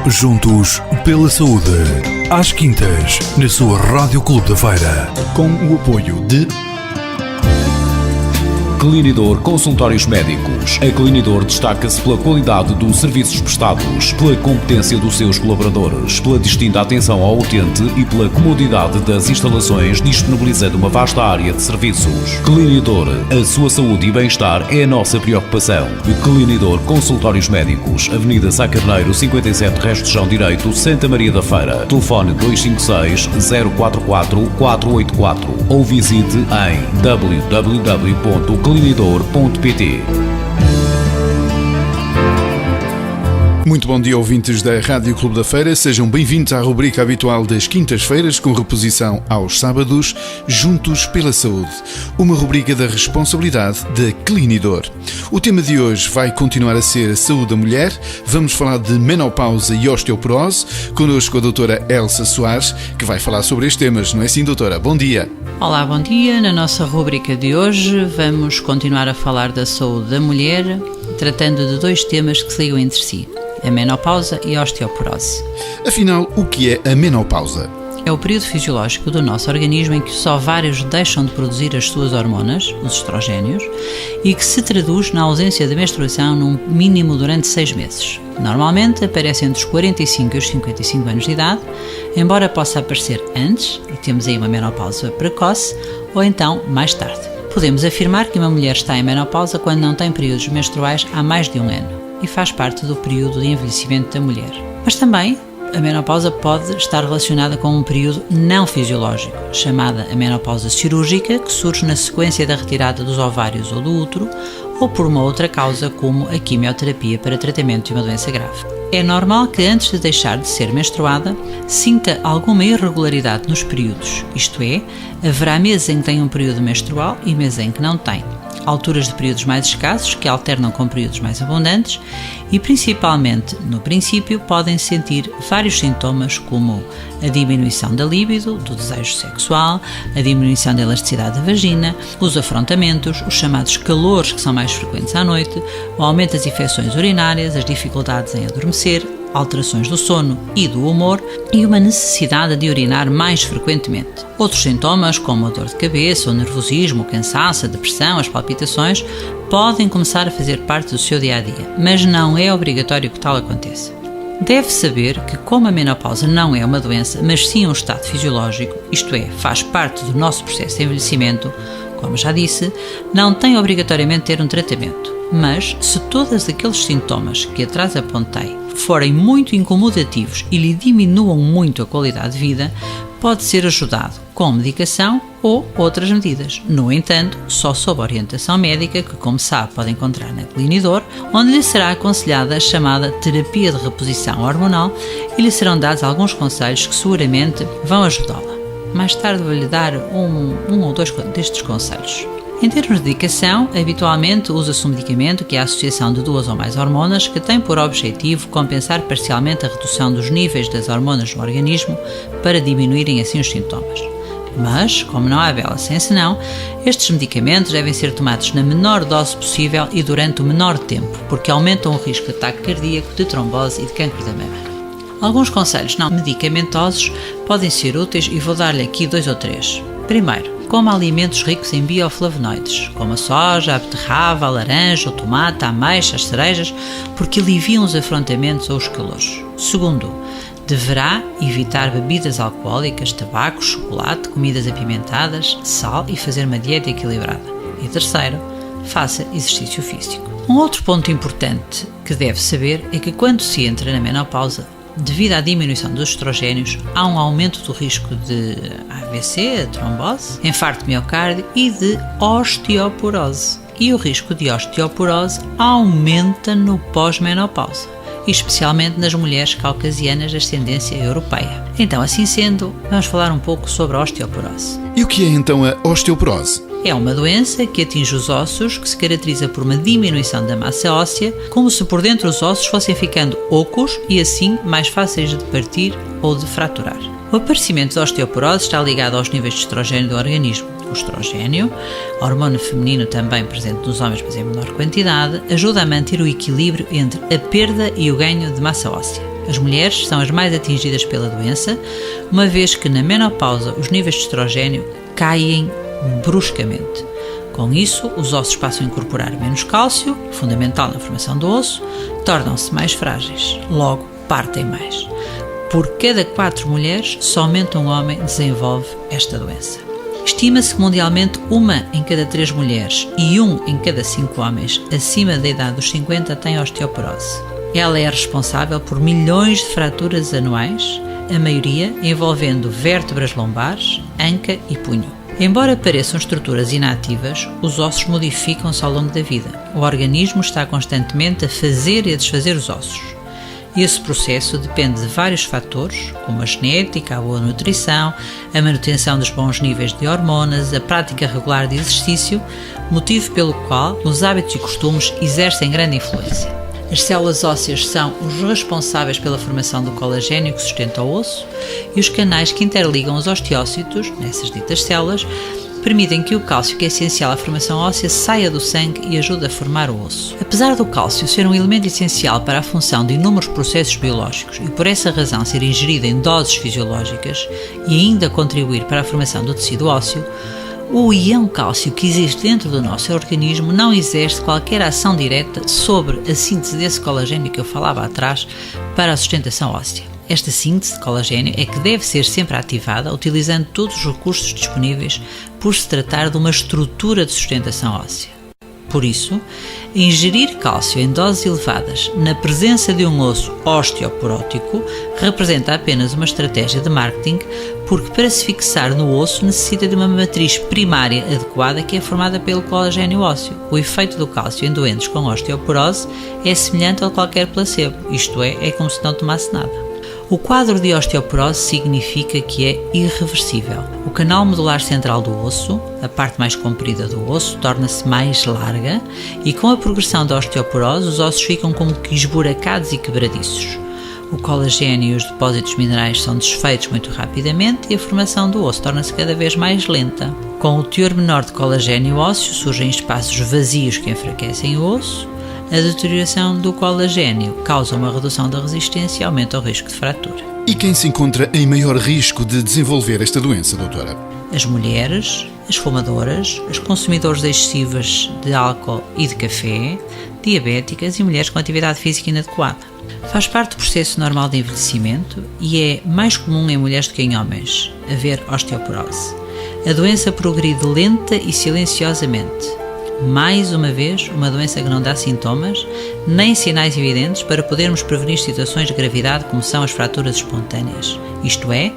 Juntos pela Saúde. Às quintas, na sua Rádio Clube da Feira. Com o apoio de Clinidor Consultórios Médicos. A Clinidor destaca-se pela qualidade dos serviços prestados, pela competência dos seus colaboradores, pela distinta atenção ao utente e pela comodidade das instalações, disponibilizando uma vasta área de serviços. Clinidor, a sua saúde e bem-estar é a nossa preocupação. Clinidor Consultórios Médicos, Avenida Sá Carneiro, 57, Resto de Chão Direito, Santa Maria da Feira. Telefone 256 044 484 ou visite em www.clinidor.pt. Muito bom dia, ouvintes da Rádio Clube da Feira. Sejam bem-vindos à rubrica habitual das quintas-feiras, com reposição aos sábados, Juntos pela Saúde. Uma rubrica da responsabilidade da Clinidor. O tema de hoje vai continuar a ser a saúde da mulher. Vamos falar de menopausa e osteoporose. Connosco a doutora Elsa Soares, que vai falar sobre estes temas. Não é assim, doutora? Bom dia. Olá, bom dia. Na nossa rubrica de hoje vamos continuar a falar da saúde da mulher, tratando de dois temas que se ligam entre si: a menopausa e a osteoporose. Afinal, o que é a menopausa? É o período fisiológico do nosso organismo em que os ovários deixam de produzir as suas hormonas, os estrogénios, e que se traduz na ausência de menstruação num mínimo durante 6 meses. Normalmente aparece entre os 45 e os 55 anos de idade, embora possa aparecer antes, e temos aí uma menopausa precoce, ou então mais tarde. Podemos afirmar que uma mulher está em menopausa quando não tem períodos menstruais há mais de um ano, e faz parte do período de envelhecimento da mulher. Mas também a menopausa pode estar relacionada com um período não fisiológico, chamada a menopausa cirúrgica, que surge na sequência da retirada dos ovários ou do útero, ou por uma outra causa, como a quimioterapia para tratamento de uma doença grave. É normal que antes de deixar de ser menstruada, sinta alguma irregularidade nos períodos, isto é, haverá meses em que tem um período menstrual e meses em que não tem. Alturas de períodos mais escassos, que alternam com períodos mais abundantes, e principalmente, no princípio, podem sentir vários sintomas como a diminuição da libido, do desejo sexual, a diminuição da elasticidade da vagina, os afrontamentos, os chamados calores, que são mais frequentes à noite, o aumento das infecções urinárias, as dificuldades em adormecer, alterações do sono e do humor e uma necessidade de urinar mais frequentemente. Outros sintomas, como a dor de cabeça, o nervosismo, o cansaço, a depressão, as palpitações, podem começar a fazer parte do seu dia-a-dia, mas não é obrigatório que tal aconteça. Deve saber que, como a menopausa não é uma doença, mas sim um estado fisiológico, isto é, faz parte do nosso processo de envelhecimento, como já disse, não tem obrigatoriamente de ter um tratamento. Mas, se todos aqueles sintomas que atrás apontei forem muito incomodativos e lhe diminuam muito a qualidade de vida, pode ser ajudado com medicação ou outras medidas. No entanto, só sob orientação médica, que, como sabe, pode encontrar na Clinidor, onde lhe será aconselhada a chamada terapia de reposição hormonal e lhe serão dados alguns conselhos que seguramente vão ajudá-la. Mais tarde vou-lhe dar um ou dois destes conselhos. Em termos de medicação, habitualmente usa-se um medicamento que é a associação de 2 ou mais hormonas, que tem por objetivo compensar parcialmente a redução dos níveis das hormonas no organismo para diminuírem assim os sintomas. Mas, como não há vela sem senão, estes medicamentos devem ser tomados na menor dose possível e durante o menor tempo, porque aumentam o risco de ataque cardíaco, de trombose e de cancro da mama. Alguns conselhos não medicamentosos podem ser úteis e vou dar-lhe aqui 2 ou 3. Primeiro, coma alimentos ricos em bioflavonoides, como a soja, a beterraba, a laranja, o tomate, a ameixa, as cerejas, porque aliviam os afrontamentos ou os calores. Segundo, deverá evitar bebidas alcoólicas, tabaco, chocolate, comidas apimentadas, sal e fazer uma dieta equilibrada. E terceiro, faça exercício físico. Um outro ponto importante que deve saber é que quando se entra na menopausa, devido à diminuição dos estrogénios, há um aumento do risco de AVC, trombose, infarto de miocárdio e de osteoporose. E o risco de osteoporose aumenta no pós-menopausa, especialmente nas mulheres caucasianas de ascendência europeia. Então, assim sendo, vamos falar um pouco sobre a osteoporose. E o que é então a osteoporose? É uma doença que atinge os ossos, que se caracteriza por uma diminuição da massa óssea, como se por dentro os ossos fossem ficando ocos e assim mais fáceis de partir ou de fraturar. O aparecimento da osteoporose está ligado aos níveis de estrogênio do organismo. O estrogênio, hormona feminino também presente nos homens, mas em menor quantidade, ajuda a manter o equilíbrio entre a perda e o ganho de massa óssea. As mulheres são as mais atingidas pela doença, uma vez que na menopausa os níveis de estrogênio caem bruscamente. Com isso, os ossos passam a incorporar menos cálcio, fundamental na formação do osso, tornam-se mais frágeis, logo partem mais. Por cada 4 mulheres, somente um homem desenvolve esta doença. Estima-se que mundialmente 1 em cada 3 mulheres e 1 em cada 5 homens acima da idade dos 50 têm osteoporose. Ela é responsável por milhões de fraturas anuais, a maioria envolvendo vértebras lombares, anca e punho. Embora pareçam estruturas inativas, os ossos modificam-se ao longo da vida. O organismo está constantemente a fazer e a desfazer os ossos. Esse processo depende de vários fatores, como a genética, a boa nutrição, a manutenção dos bons níveis de hormonas, a prática regular de exercício, motivo pelo qual os hábitos e costumes exercem grande influência. As células ósseas são os responsáveis pela formação do colagênio que sustenta o osso e os canais que interligam os osteócitos, nessas ditas células, permitem que o cálcio, que é essencial à formação óssea, saia do sangue e ajude a formar o osso. Apesar do cálcio ser um elemento essencial para a função de inúmeros processos biológicos e por essa razão ser ingerido em doses fisiológicas e ainda contribuir para a formação do tecido ósseo, o íon cálcio que existe dentro do nosso organismo não exerce qualquer ação direta sobre a síntese desse colagênio que eu falava atrás para a sustentação óssea. Esta síntese de colagênio é que deve ser sempre ativada utilizando todos os recursos disponíveis por se tratar de uma estrutura de sustentação óssea. Por isso, ingerir cálcio em doses elevadas na presença de um osso osteoporótico representa apenas uma estratégia de marketing, porque para se fixar no osso necessita de uma matriz primária adequada que é formada pelo colagênio ósseo. O efeito do cálcio em doentes com osteoporose é semelhante ao de qualquer placebo, isto é como se não tomasse nada. O quadro de osteoporose significa que é irreversível. O canal medular central do osso, a parte mais comprida do osso, torna-se mais larga e com a progressão da osteoporose os ossos ficam como que esburacados e quebradiços. O colagênio e os depósitos minerais são desfeitos muito rapidamente e a formação do osso torna-se cada vez mais lenta. Com o teor menor de colagênio ósseo surgem espaços vazios que enfraquecem o osso. A deterioração do colagênio causa uma redução da resistência e aumenta o risco de fratura. E quem se encontra em maior risco de desenvolver esta doença, doutora? As mulheres, as fumadoras, as consumidoras excessivas de álcool e de café, diabéticas e mulheres com atividade física inadequada. Faz parte do processo normal de envelhecimento e é mais comum em mulheres do que em homens haver osteoporose. A doença progride lenta e silenciosamente. Mais uma vez, uma doença que não dá sintomas, nem sinais evidentes para podermos prevenir situações de gravidade como são as fraturas espontâneas, isto é,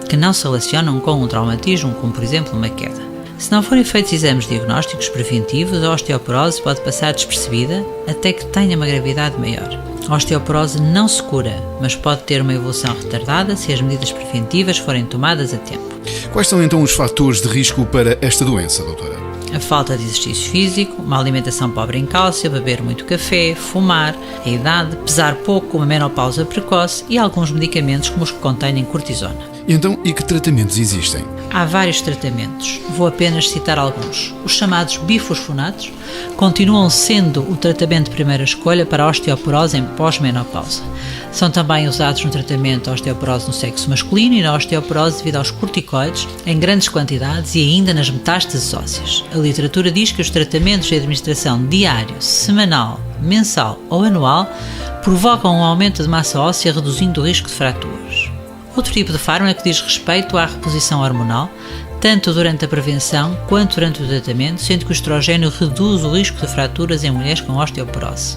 que não se relacionam com um traumatismo, como por exemplo uma queda. Se não forem feitos exames diagnósticos preventivos, a osteoporose pode passar despercebida até que tenha uma gravidade maior. A osteoporose não se cura, mas pode ter uma evolução retardada se as medidas preventivas forem tomadas a tempo. Quais são então os fatores de risco para esta doença, doutora? A falta de exercício físico, uma alimentação pobre em cálcio, beber muito café, fumar, a idade, pesar pouco, uma menopausa precoce e alguns medicamentos como os que contêm cortisona. E que tratamentos existem? Há vários tratamentos, vou apenas citar alguns. Os chamados bifosfonatos continuam sendo o tratamento de primeira escolha para a osteoporose em pós-menopausa. São também usados no tratamento da osteoporose no sexo masculino e na osteoporose devido aos corticoides em grandes quantidades e ainda nas metástases ósseas. A literatura diz que os tratamentos de administração diário, semanal, mensal ou anual provocam um aumento de massa óssea reduzindo o risco de fraturas. Outro tipo de fármaco diz respeito à reposição hormonal, tanto durante a prevenção quanto durante o tratamento, sendo que o estrogênio reduz o risco de fraturas em mulheres com osteoporose.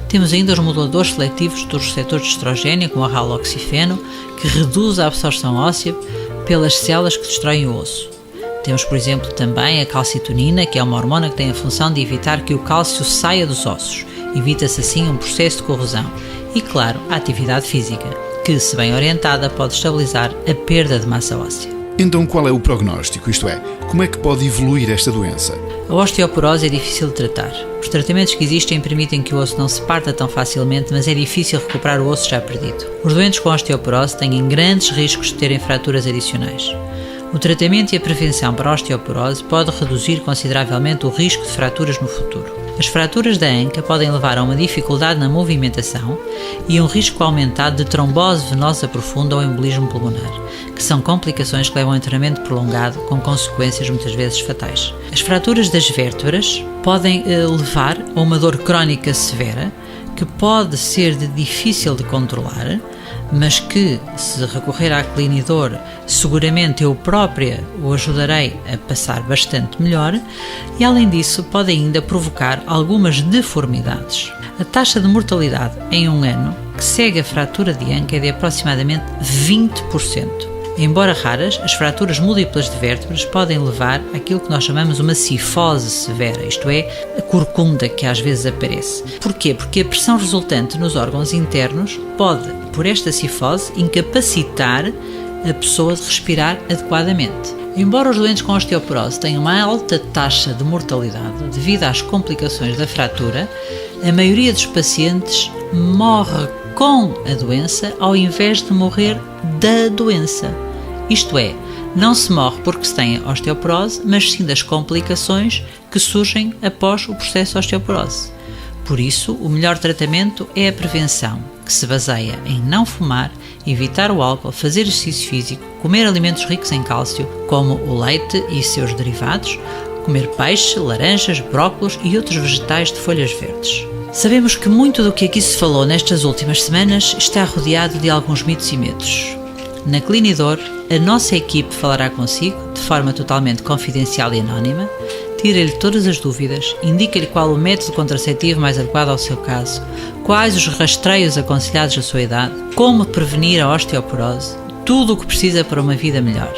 Temos ainda os moduladores seletivos dos receptores de estrogênio, como o raloxifeno, que reduz a absorção óssea pelas células que destroem o osso. Temos, por exemplo, também a calcitonina, que é uma hormona que tem a função de evitar que o cálcio saia dos ossos. Evita-se assim um processo de corrosão. E, claro, a atividade física, que, se bem orientada, pode estabilizar a perda de massa óssea. Então qual é o prognóstico, isto é, como é que pode evoluir esta doença? A osteoporose é difícil de tratar. Os tratamentos que existem permitem que o osso não se parta tão facilmente, mas é difícil recuperar o osso já perdido. Os doentes com osteoporose têm grandes riscos de terem fraturas adicionais. O tratamento e a prevenção para a osteoporose pode reduzir consideravelmente o risco de fraturas no futuro. As fraturas da anca podem levar a uma dificuldade na movimentação e um risco aumentado de trombose venosa profunda ou embolismo pulmonar, que são complicações que levam a um internamento prolongado com consequências muitas vezes fatais. As fraturas das vértebras podem levar a uma dor crónica severa, que pode ser difícil de controlar, mas que, se recorrer à Clinidor, seguramente eu própria o ajudarei a passar bastante melhor e, além disso, pode ainda provocar algumas deformidades. A taxa de mortalidade em um ano que segue a fratura de anca é de aproximadamente 20%. Embora raras, as fraturas múltiplas de vértebras podem levar àquilo que nós chamamos uma cifose severa, isto é, a corcunda que às vezes aparece. Porquê? Porque a pressão resultante nos órgãos internos pode, por esta cifose, incapacitar a pessoa de respirar adequadamente. Embora os doentes com osteoporose tenham uma alta taxa de mortalidade devido às complicações da fratura, a maioria dos pacientes morre com a doença ao invés de morrer da doença. Isto é, não se morre porque se tem osteoporose, mas sim das complicações que surgem após o processo de osteoporose. Por isso, o melhor tratamento é a prevenção, que se baseia em não fumar, evitar o álcool, fazer exercício físico, comer alimentos ricos em cálcio, como o leite e seus derivados, comer peixe, laranjas, brócolos e outros vegetais de folhas verdes. Sabemos que muito do que aqui se falou nestas últimas semanas está rodeado de alguns mitos e medos. Na Clinidor, a nossa equipe falará consigo, de forma totalmente confidencial e anónima, tira-lhe todas as dúvidas, indica-lhe qual o método contraceptivo mais adequado ao seu caso, quais os rastreios aconselhados à sua idade, como prevenir a osteoporose, tudo o que precisa para uma vida melhor.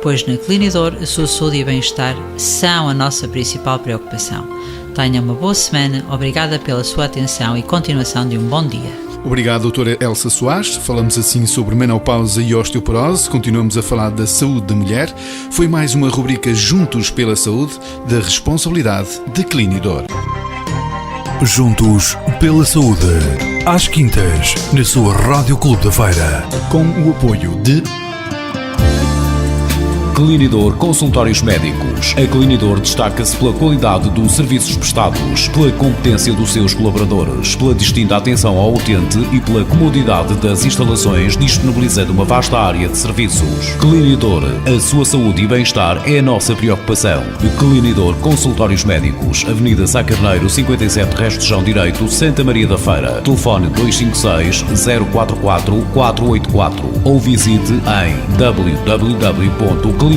Pois na Clinidor, a sua saúde e bem-estar são a nossa principal preocupação. Tenha uma boa semana, obrigada pela sua atenção e continuação de um bom dia. Obrigado, doutora Elsa Soares. Falamos assim sobre menopausa e osteoporose. Continuamos a falar da saúde da mulher. Foi mais uma rubrica Juntos pela Saúde, da responsabilidade da Clinidor. Juntos pela Saúde. Às quintas, na sua Rádio Clube da Feira. Com o apoio de Clinidor Consultórios Médicos. A Clinidor destaca-se pela qualidade dos serviços prestados, pela competência dos seus colaboradores, pela distinta atenção ao utente e pela comodidade das instalações, disponibilizando uma vasta área de serviços. Clinidor, a sua saúde e bem-estar é a nossa preocupação. Clinidor Consultórios Médicos, Avenida Sá Carneiro, 57, Resto de Chão Direito, Santa Maria da Feira. Telefone 256 044 484 ou visite em www.clinidor.pt.